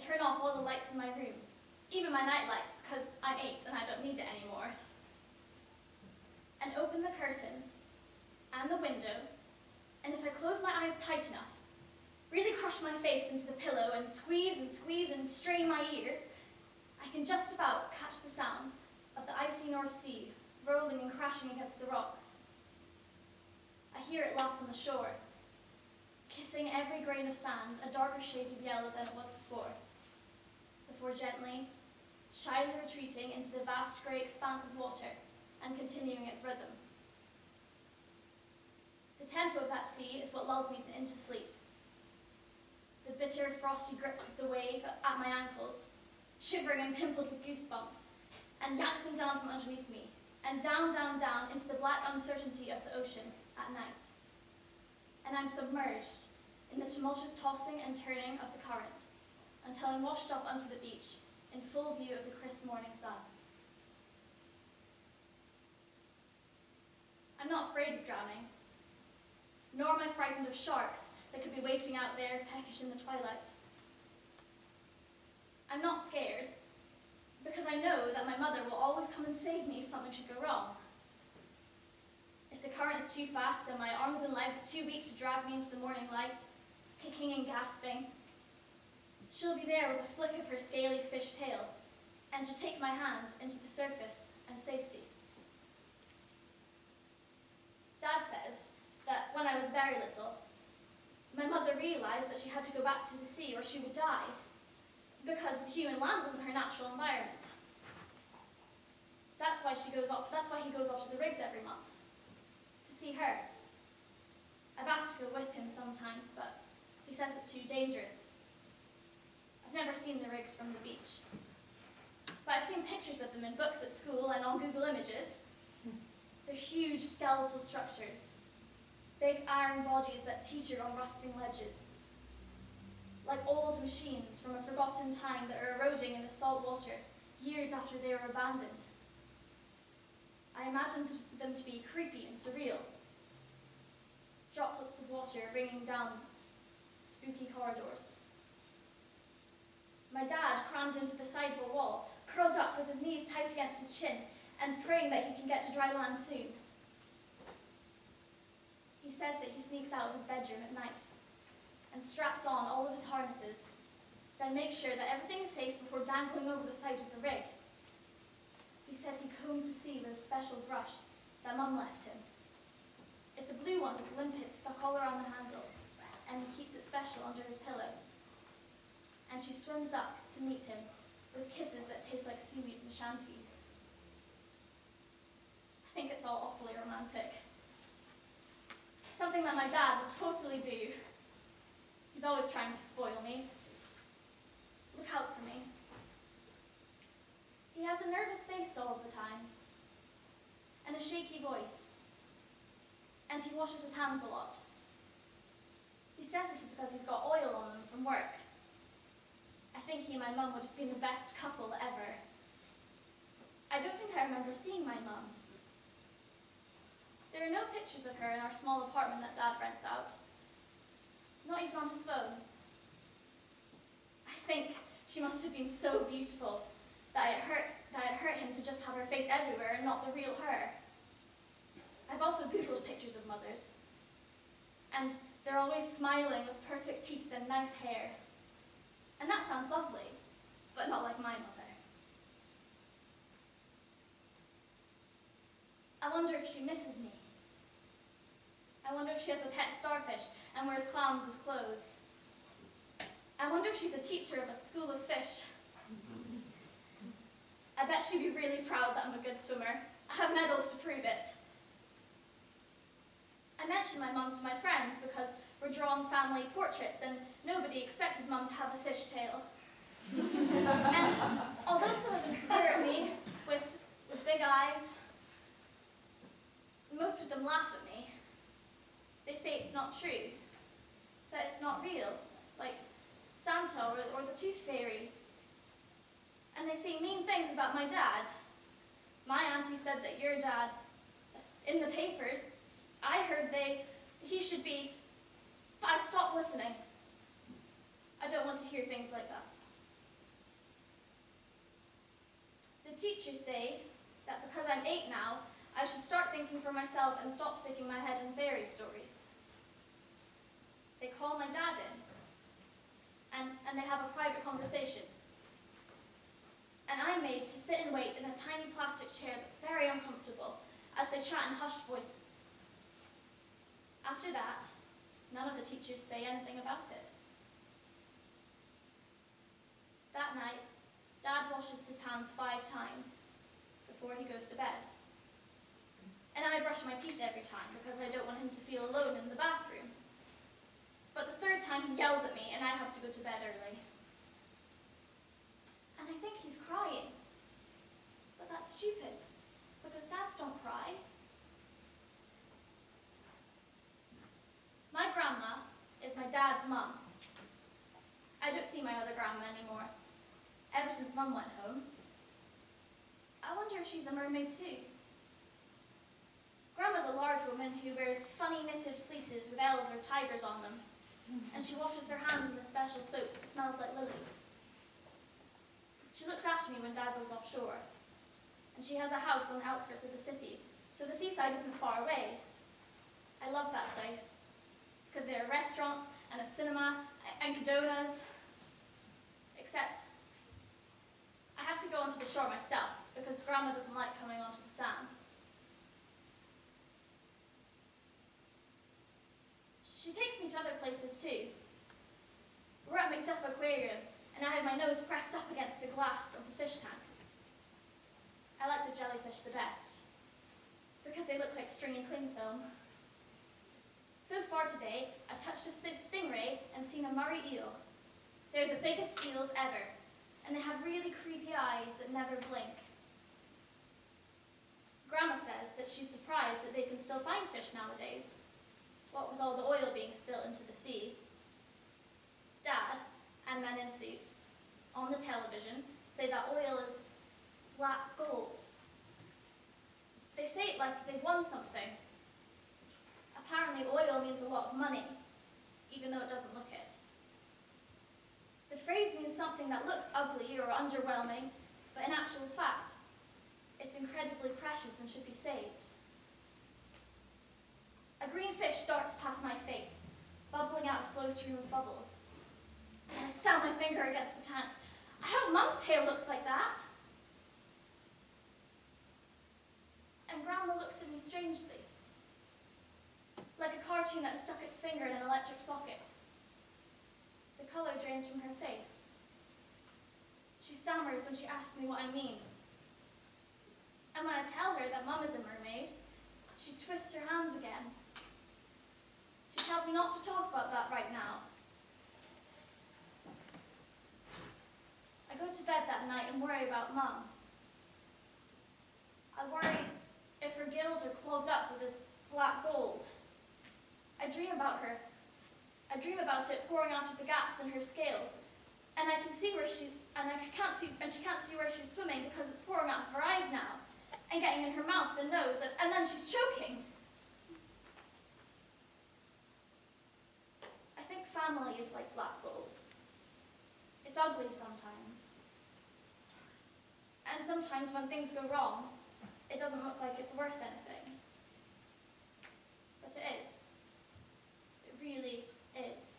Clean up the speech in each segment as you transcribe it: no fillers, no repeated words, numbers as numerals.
turn off all the lights in my room, even my nightlight, because I'm 8 and I don't need it anymore. And open the curtains and the window, and if I close my eyes tight enough, really crush my face into the pillow and squeeze and strain my ears, I can just about catch the sound of the icy North Sea rolling and crashing against the rocks. I hear it lap on the shore, kissing every grain of sand a darker shade of yellow than it was before gently, shyly retreating into the vast grey expanse of water and continuing its rhythm. The tempo of that sea is what lulls me into sleep. The bitter, frosty grips of the wave at my ankles, shivering and pimpled with goosebumps, and yanks them down from underneath me, and down, down, down into the black uncertainty of the ocean at night. And I'm submerged in the tumultuous tossing and turning of the current, until I'm washed up onto the beach in full view of the crisp morning sun. I'm not afraid of drowning, nor am I frightened of sharks that could be waiting out there peckish in the twilight. I'm not scared, because I know that my mother will always come and save me if something should go wrong. If the current is too fast and my arms and legs too weak to drag me into the morning light, kicking and gasping, she'll be there with a flick of her scaly fish tail, and to take my hand into the surface and safety. Dad says that when I was very little, my mother realised that she had to go back to the sea or she would die, because the human land wasn't her natural environment. That's why he goes off to the rigs every month, to see her. I've asked to go with him sometimes, but he says it's too dangerous. I've never seen the rigs from the beach, but I've seen pictures of them in books at school and on Google Images. They're huge skeletal structures, big iron bodies that teeter on rusting ledges, like old machines from a forgotten time that are eroding in the salt water years after they were abandoned. I imagine them to be creepy and surreal. Droplets of water ringing down spooky corridors. My dad crammed into the side of a wall, curled up with his knees tight against his chin, and praying that he can get to dry land soon. He says that he sneaks out of his bedroom at night and straps on all of his harnesses, then makes sure that everything is safe before dangling over the side of the rig. He says he combs the sea with a special brush that Mum left him. It's a blue one with limpets stuck all around the handle, and he keeps it special under his pillow. And she swims up to meet him with kisses that taste like seaweed in the shanties. I think it's all awfully romantic. Something that my dad would totally do. He's always trying to spoil me. Look out for me. He has a nervous face all the time, and a shaky voice, and he washes his hands a lot. He says this is because he's got oil on them from work. I think he and my mum would have been the best couple ever. I don't think I remember seeing my mum. There are no pictures of her in our small apartment that Dad rents out. Not even on his phone. I think she must have been so beautiful that it hurt him to just have her face everywhere and not the real her. I've also Googled pictures of mothers, and they're always smiling with perfect teeth and nice hair. And that sounds lovely, but not like my mother. I wonder if she misses me. I wonder if she has a pet starfish and wears clowns as clothes. I wonder if she's a teacher of a school of fish. I bet she'd be really proud that I'm a good swimmer. I have medals to prove it. I mentioned my mum to my friends because we're drawing family portraits and nobody expected Mum to have a fishtail. And although some of them stare at me with big eyes, most of them laugh at me. They say it's not true, that it's not real, like Santa or the Tooth Fairy. And they say mean things about my dad. My auntie said that your dad, in the papers, I heard he should be, but I stopped listening. I don't want to hear things like that. The teachers say that because I'm 8 now, I should start thinking for myself and stop sticking my head in fairy stories. They call my dad in, and they have a private conversation. And I'm made to sit and wait in a tiny plastic chair that's very uncomfortable as they chat in hushed voices. After that, none of the teachers say anything about it. That night, Dad washes his hands 5 times before he goes to bed. And I brush my teeth every time because I don't want him to feel alone in the bathroom. But the 3rd time he yells at me and I have to go to bed early. And I think he's crying. But that's stupid, because dads don't cry. My grandma is my dad's mum. I don't see my other grandma anymore, ever since Mum went home. I wonder if she's a mermaid too. Grandma's a large woman who wears funny knitted fleeces with elves or tigers on them, and she washes her hands in a special soap that smells like lilies. She looks after me when Dad goes offshore, and she has a house on the outskirts of the city, so the seaside isn't far away. I love that place, because there are restaurants and a cinema and cadonas, except I have to go onto the shore myself, because Grandma doesn't like coming onto the sand. She takes me to other places too. We're at Macduff Aquarium, and I have my nose pressed up against the glass of the fish tank. I like the jellyfish the best, because they look like stringy cling film. So far today, I've touched a stingray and seen a Murray eel. They're the biggest eels ever, and they have really creepy eyes that never blink. Grandma says that she's surprised that they can still find fish nowadays, what with all the oil being spilled into the sea. Dad and men in suits on the television say that oil is black gold. They say it like they've won something. Apparently oil means a lot of money, even though it doesn't look it. The phrase means something that looks ugly or underwhelming, but in actual fact, it's incredibly precious and should be saved. A green fish darts past my face, bubbling out a slow stream of bubbles. And I stab my finger against the tank. I hope Mum's tail looks like that. And Grandma looks at me strangely, like a cartoon that stuck its finger in an electric socket. The colour drains from her face. She stammers when she asks me what I mean. And when I tell her that Mum is a mermaid, she twists her hands again. She tells me not to talk about that right now. I go to bed that night and worry about Mum. I worry if her gills are clogged up with this black gold. I dream about her. I dream about it pouring out of the gaps in her scales, and I can see where she can't see where she's swimming because it's pouring out of her eyes now, and getting in her mouth and nose, and then she's choking. I think family is like black gold. It's ugly sometimes. And sometimes when things go wrong, it doesn't look like it's worth anything. But it is. It really is.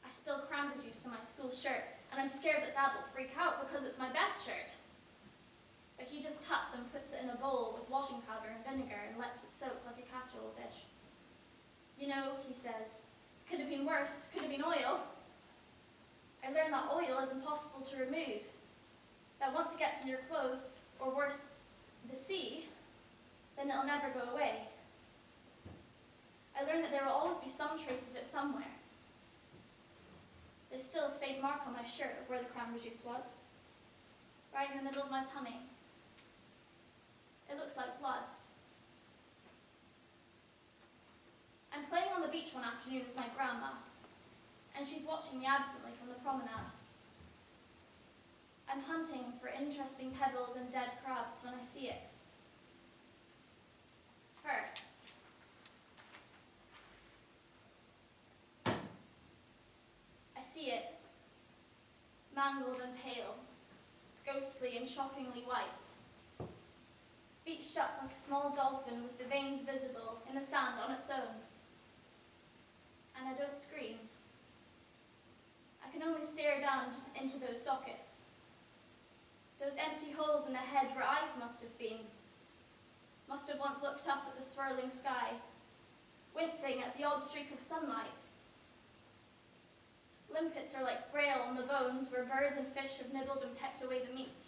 I spill cranberry juice on my school shirt, and I'm scared that Dad will freak out because it's my best shirt. But he just tucks and puts it in a bowl with washing powder and vinegar and lets it soak like a casserole dish. You know, he says, could have been worse, could have been oil. I learned that oil is impossible to remove, that once it gets in your clothes, or worse, the sea, then it'll never go away. I learned that there will always be some trace of it somewhere. There's still a faint mark on my shirt of where the cranberry juice was, right in the middle of my tummy. It looks like blood. I'm playing on the beach one afternoon with my grandma, and she's watching me absently from the promenade. I'm hunting for interesting pebbles and dead crabs when I see it. Her. I see it, mangled and pale, ghostly and shockingly white, beached up like a small dolphin with the veins visible in the sand on its own. And I don't scream. I can only stare down into those sockets, those empty holes in the head where eyes must have been, must have once looked up at the swirling sky, wincing at the odd streak of sunlight. Limpets are like braille on the bones where birds and fish have nibbled and pecked away the meat.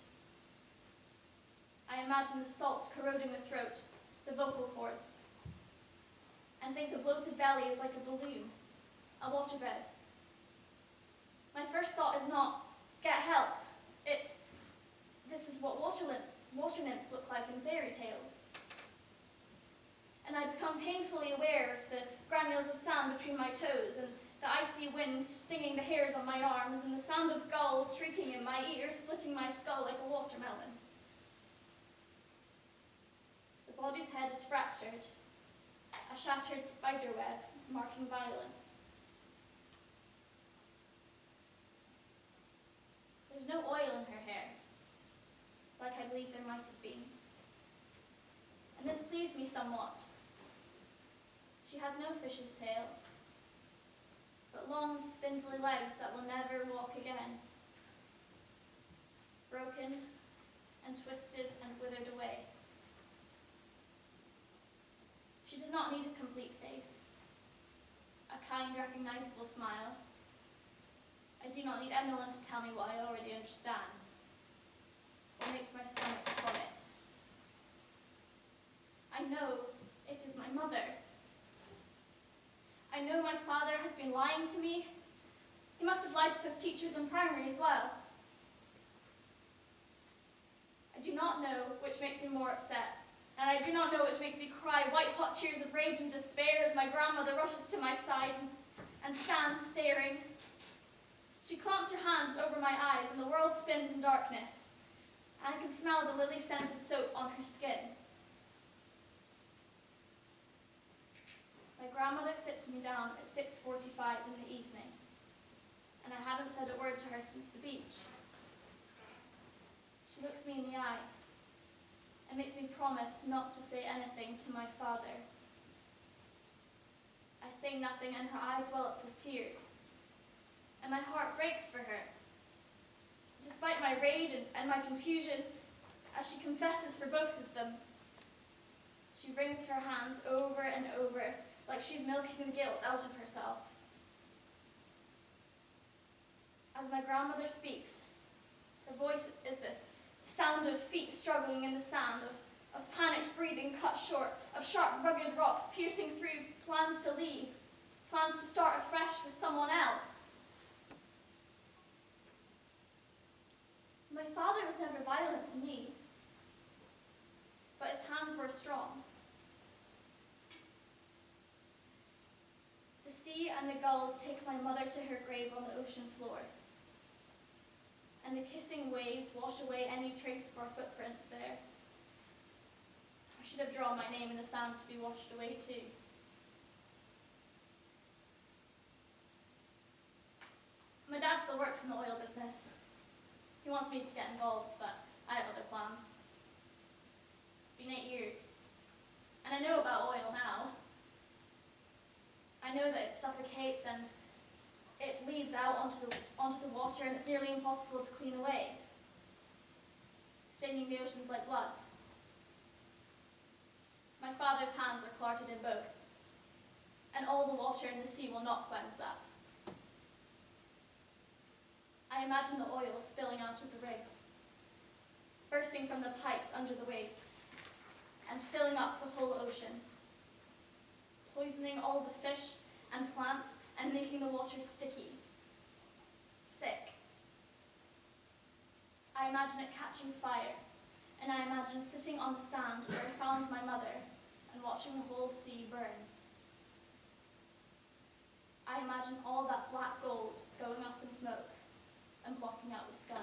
I imagine the salt corroding the throat, the vocal cords, and think the bloated belly is like a balloon, a waterbed. My first thought is not, get help. It's, this is what water nymphs look like in fairy tales. And I become painfully aware of the granules of sand between my toes, and the icy wind stinging the hairs on my arms, and the sound of gulls shrieking in my ears, splitting my skull like a watermelon. The body's head is fractured, a shattered spider web marking violence. There's no oil in her hair, like I believe there might have been. And this pleased me somewhat. She has no fish's tail, but long, spindly legs that will never walk again. Broken and twisted and withered away. She does not need a complete face, a kind, recognizable smile. I do not need anyone to tell me what I already understand, what makes my stomach vomit. I know it is my mother. I know my father has been lying to me. He must have lied to those teachers in primary as well. I do not know which makes me more upset, and I do not know which makes me cry white-hot tears of rage and despair as my grandmother rushes to my side and stands staring. She clamps her hands over my eyes, and the world spins in darkness, and I can smell the lily-scented soap on her skin. My grandmother sits me down at 6:45 in the evening, and I haven't said a word to her since the beach. She looks me in the eye and makes me promise not to say anything to my father. I say nothing, and her eyes well up with tears, and my heart breaks for her. Despite my rage and my confusion, as she confesses for both of them, she wrings her hands over and over, like she's milking the guilt out of herself. As my grandmother speaks, her voice is the sound of feet struggling in the sand, of panicked breathing cut short, of sharp, rugged rocks piercing through plans to leave, plans to start afresh with someone else. My father was never violent to me, but his hands were strong. The sea and the gulls take my mother to her grave on the ocean floor, and the kissing waves wash away any trace of our footprints there. I should have drawn my name in the sand to be washed away too. My dad still works in the oil business. He wants me to get involved, but I have other plans. It's been 8 years, and I know about oil now. I know that it suffocates and it bleeds out onto the water, and it's nearly impossible to clean away, staining the oceans like blood. My father's hands are clarted in both, and all the water in the sea will not cleanse that. I imagine the oil spilling out of the rigs, bursting from the pipes under the waves, and filling up the whole ocean, poisoning all the fish and plants and making the water sticky, sick. I imagine it catching fire, and I imagine sitting on the sand where I found my mother and watching the whole sea burn. I imagine all that black gold going up in smoke and blocking out the sky.